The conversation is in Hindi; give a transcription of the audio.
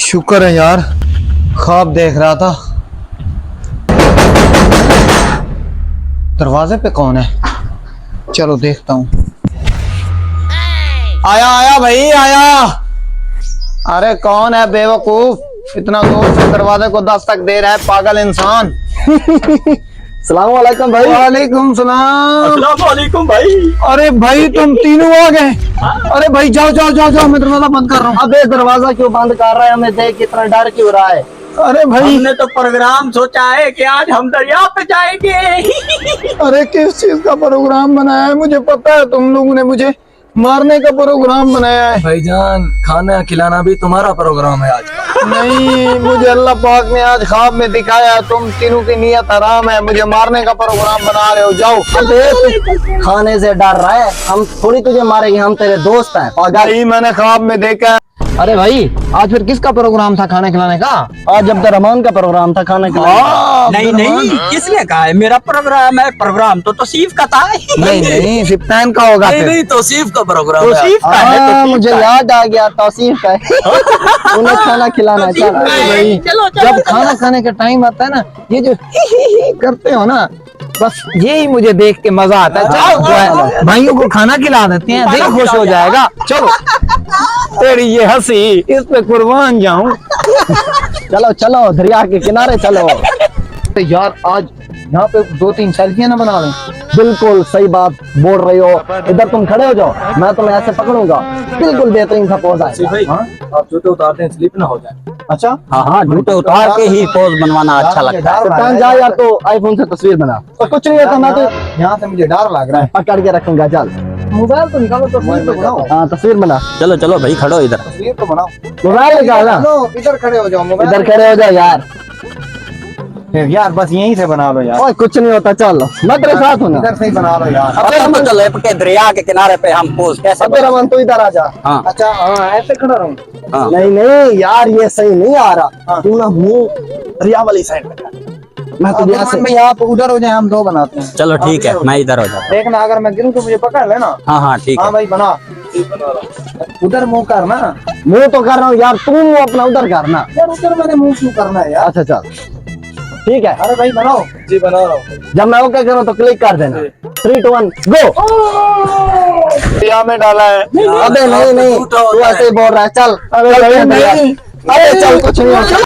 शुक्र है यार, ख्वाब देख रहा था। दरवाजे पे कौन है? चलो देखता हूँ। आया आया भाई आया। अरे कौन है बेवकूफ, इतना जोर से दरवाजे को दस्तक दे रहा है पागल इंसान। सलाम वालेकुम भाई। वालेकुम सलाम। अस्सलाम वालेकुम भाई। अरे भाई तुम तीनों आ गए। अरे भाई जाओ जाओ जाओ जाओ, मैं दरवाजा बंद कर रहा हूँ। अबे दरवाजा क्यों बंद कर रहा है? हमें देख कितना डर क्यों रहा है? अरे भाई हमने तो प्रोग्राम सोचा है कि आज हम दरिया पे जाएंगे। अरे किस चीज का प्रोग्राम बनाया है? मुझे पता है तुम लोगों ने मुझे मारने का प्रोग्राम बनाया है। भाईजान खाना खिलाना भी तुम्हारा प्रोग्राम है आज का। नहीं, मुझे अल्लाह पाक ने आज ख्वाब में दिखाया है तुम तीनों की नीयत हराम है, मुझे मारने का प्रोग्राम बना रहे हो। जाओ। अबे खाने से डर रहा है? हम थोड़ी तुझे मारेंगे, हम तेरे दोस्त हैं पागल। भाई मैंने ख्वाब में देखा है। अरे भाई आज फिर किसका प्रोग्राम था खाने खिलाने का? आज अब्दुल रहमान का प्रोग्राम था खाने खिलाने का। नहीं नहीं, किसने कहा है मेरा प्रोग्राम है? प्रोग्राम तो तौसीफ का था। नहीं नहीं, सिप्तान का होगा। नहीं फिर नहीं, तौसीफ का प्रोग्राम है। तौसीफ का है, तौसीफ मुझे का है। याद आ गया, तौसीफ का है। उन्हें खाना खिलाना है। चल भाई चलो चलो जब खाना खाने का टाइम आता है ना, ये जो करते हो ना, बस यही मुझे देख के मजा आता है। चलो भाइयों को खाना खिला देते हैं, दिल खुश हो जाएगा। चलो। तेरी ये हंसी, इस पे कुर्बान जाऊं। चलो चलो दरिया के किनारे चलो। तो यार आज यहाँ पे 2-3 सेल्फियां ना बना लें। बिल्कुल सही बात बोल रही हो। इधर तुम खड़े हो जाओ, मैं तुम्हें ऐसे पकड़ूंगा। बिल्कुल बेहतरीन सा पोज आएगा। भाई आप जूते उतारते हैं, स्लिप ना हो जाए। अच्छा हाँ हाँ, जूते उतार के ही पोज बनवाना अच्छा लगता है। सिप्तान जा यार, तो आईफोन से तस्वीर बना। तो कुछ नहीं होता, मैं तो यहाँ से मुझे डर लग रहा है। पकड़ के रखूंगा। चल मोबाइल तो निकालो, तस्वीर तो बनाओ। हाँ तस्वीर बना। चलो चलो भाई, खड़ो इधर। तस्वीर तो बनाओ। मोबाइल निकालना। इधर खड़े हो जाओ। मोबाइल इधर खड़े हो जाओ यार। यार बस यहीं से बना लो यार। ओए कुछ नहीं होता, चल मैं तेरे साथ हूँ ना। इधर से ही बना लो यार। अबे हम तो चलो के दरिया के किनारे पे हम पोज कैसे अबे रमन तू इधर आ जा। हाँ अच्छा हाँ, ऐसे खड़ा रहूं। हाँ। नहीं नहीं यार, ये सही नहीं आ रहा। तू ना मुंह दरिया वाली साइड पे कर। मैं तुझे ऐसे। भाई आप उधर हो जाए, हम दो बनाते हैं। चलो ठीक है, मैं इधर हो जाता देखना अगर मैं गिरूं तो मुझे पकड़ लेना। हूँ। हाँ हाँ ठीक हाँ है। भाई बना। उधर मुंह करना मुंह तो कर रहा हूँ यार, तू मुंह अपना उधर करना। यार, उधर मैंने मुंह क्यों करना है यार? अच्छा चल ठीक है। अरे भाई बनाओ। जी बना रहा हूँ। जब मैं ओके करूँ तो क्लिक कर देना। 3 2 1 गो। दरिया में डाला है। अबे नहीं नहीं, तू ऐसे ही बोल रहा है। चल अरे चल, नहीं। अबे चल कुछ नहीं होता।